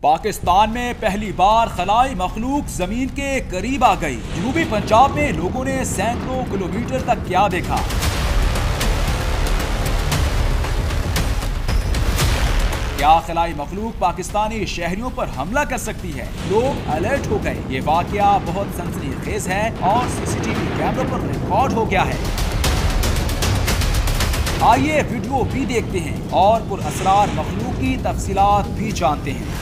पाकिस्तान में पहली बार खलाई मखलूक जमीन के करीब आ गई। जनूबी पंजाब में लोगों ने सैकड़ों किलोमीटर तक क्या देखा? क्या खलाई मखलूक पाकिस्तानी शहरियों पर हमला कर सकती है? लोग अलर्ट हो गए। ये वाकया बहुत सनसनीखेज है और सीसीटीवी कैमरों पर रिकॉर्ड हो गया है। आइए वीडियो भी देखते हैं और पुरअसरार मखलूक की तफसीलात भी जानते हैं।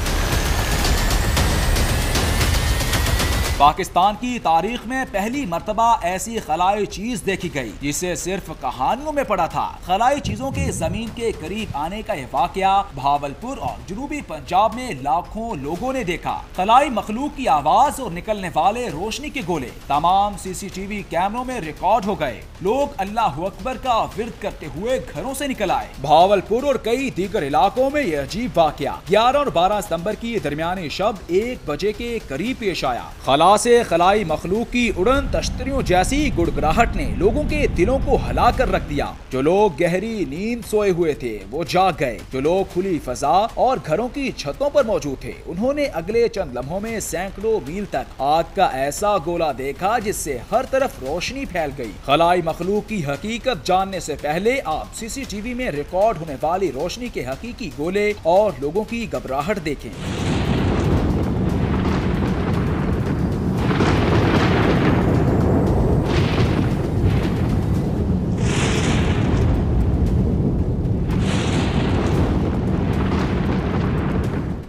पाकिस्तान की तारीख में पहली मर्तबा ऐसी खलाई चीज देखी गई जिसे सिर्फ कहानियों में पढ़ा था। खलाई चीजों के जमीन के करीब आने का यह वाकया भावलपुर और जनूबी पंजाब में लाखों लोगों ने देखा। खलाई मखलूक की आवाज और निकलने वाले रोशनी के गोले तमाम सीसीटीवी कैमरों में रिकॉर्ड हो गए। लोग अल्लाह अकबर का विर्द करते हुए घरों से निकल आए। भावलपुर और कई दीगर इलाकों में यह अजीब वाकया 11 और 12 सितंबर की दरमियानी शब 1 बजे के करीब पेश आया। से खलाई मखलूक की उड़न तश्तरियों जैसी गुड़गड़ाहट ने लोगों के दिलों को हिला कर रख दिया। जो लोग गहरी नींद सोए हुए थे वो जाग गए। जो लोग खुली फजा और घरों की छतों पर मौजूद थे उन्होंने अगले चंद लम्हों में सैकड़ों मील तक आग का ऐसा गोला देखा जिससे हर तरफ रोशनी फैल गई। खलाई मखलूक की हकीकत जानने से पहले आप सीसीटीवी में रिकॉर्ड होने वाली रोशनी के हकीकी गोले और लोगों की घबराहट देखें।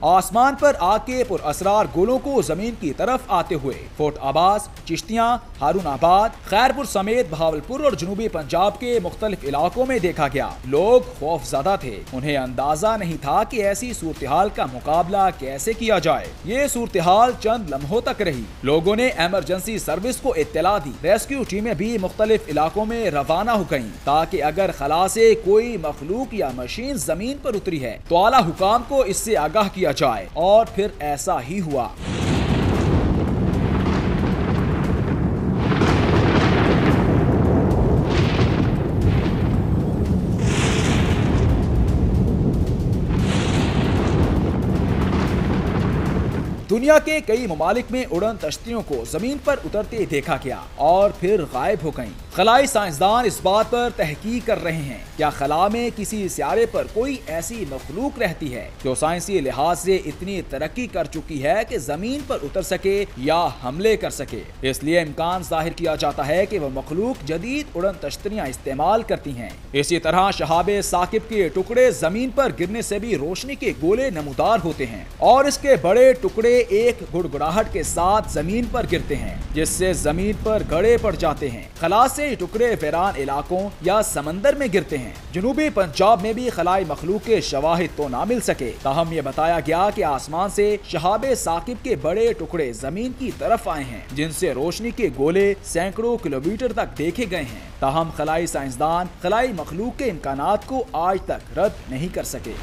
आसमान पर आग के पुरअसरार गोलों को जमीन की तरफ आते हुए फोर्ट अब्बास, चिश्तियां, हारून आबाद, खैरपुर समेत भावलपुर और जनूबी पंजाब के मुख्तलिफ इलाकों में देखा गया। लोग खौफजदा थे। उन्हें अंदाजा नहीं था कि ऐसी सूरत हाल का मुकाबला कैसे किया जाए। ये सूरत हाल चंद लम्हों तक रही। लोगों ने इमरजेंसी सर्विस को इत्तला दी। रेस्क्यू टीमें भी मुख्तलिफ इलाकों में रवाना हो गयी ताकि अगर खला से कोई मखलूक या मशीन जमीन पर उतरी है तो आला हुकाम को इससे आगाह किया जाए। और फिर ऐसा ही हुआ। दुनिया के कई ममालिक में उड़न तश्तियों को जमीन पर उतरते देखा गया और फिर गायब हो गईं। खलाई साइंसदान इस बात पर तहकीक कर रहे हैं क्या खला में किसी सियारे पर कोई ऐसी मखलूक रहती है जो साइंसी लिहाज से इतनी तरक्की कर चुकी है कि जमीन पर उतर सके या हमले कर सके। इसलिए इम्कान जाहिर किया जाता है कि वह मखलूक जदीद उड़न तश्तियां इस्तेमाल करती हैं। इसी तरह शहाबे साकिब के टुकड़े जमीन पर गिरने से भी रोशनी के गोले नमूदार होते हैं और इसके बड़े टुकड़े एक गुड़गुड़ाहट के साथ जमीन पर गिरते हैं जिससे जमीन पर गड़े पड़ जाते हैं। खला से टुकड़े वीरान इलाकों या समंदर में गिरते हैं। जनूबी पंजाब में भी खलाई मखलूक के शवाहिद तो ना मिल सके, ताहम ये बताया गया कि आसमान से शहाबे साकिब के बड़े टुकड़े जमीन की तरफ आए हैं जिनसे रोशनी के गोले सैकड़ों किलोमीटर तक देखे गए हैं। ताहम खलाई साइंसदान खलाई मखलूक के इम्कानात को आज तक रद्द नहीं कर सके।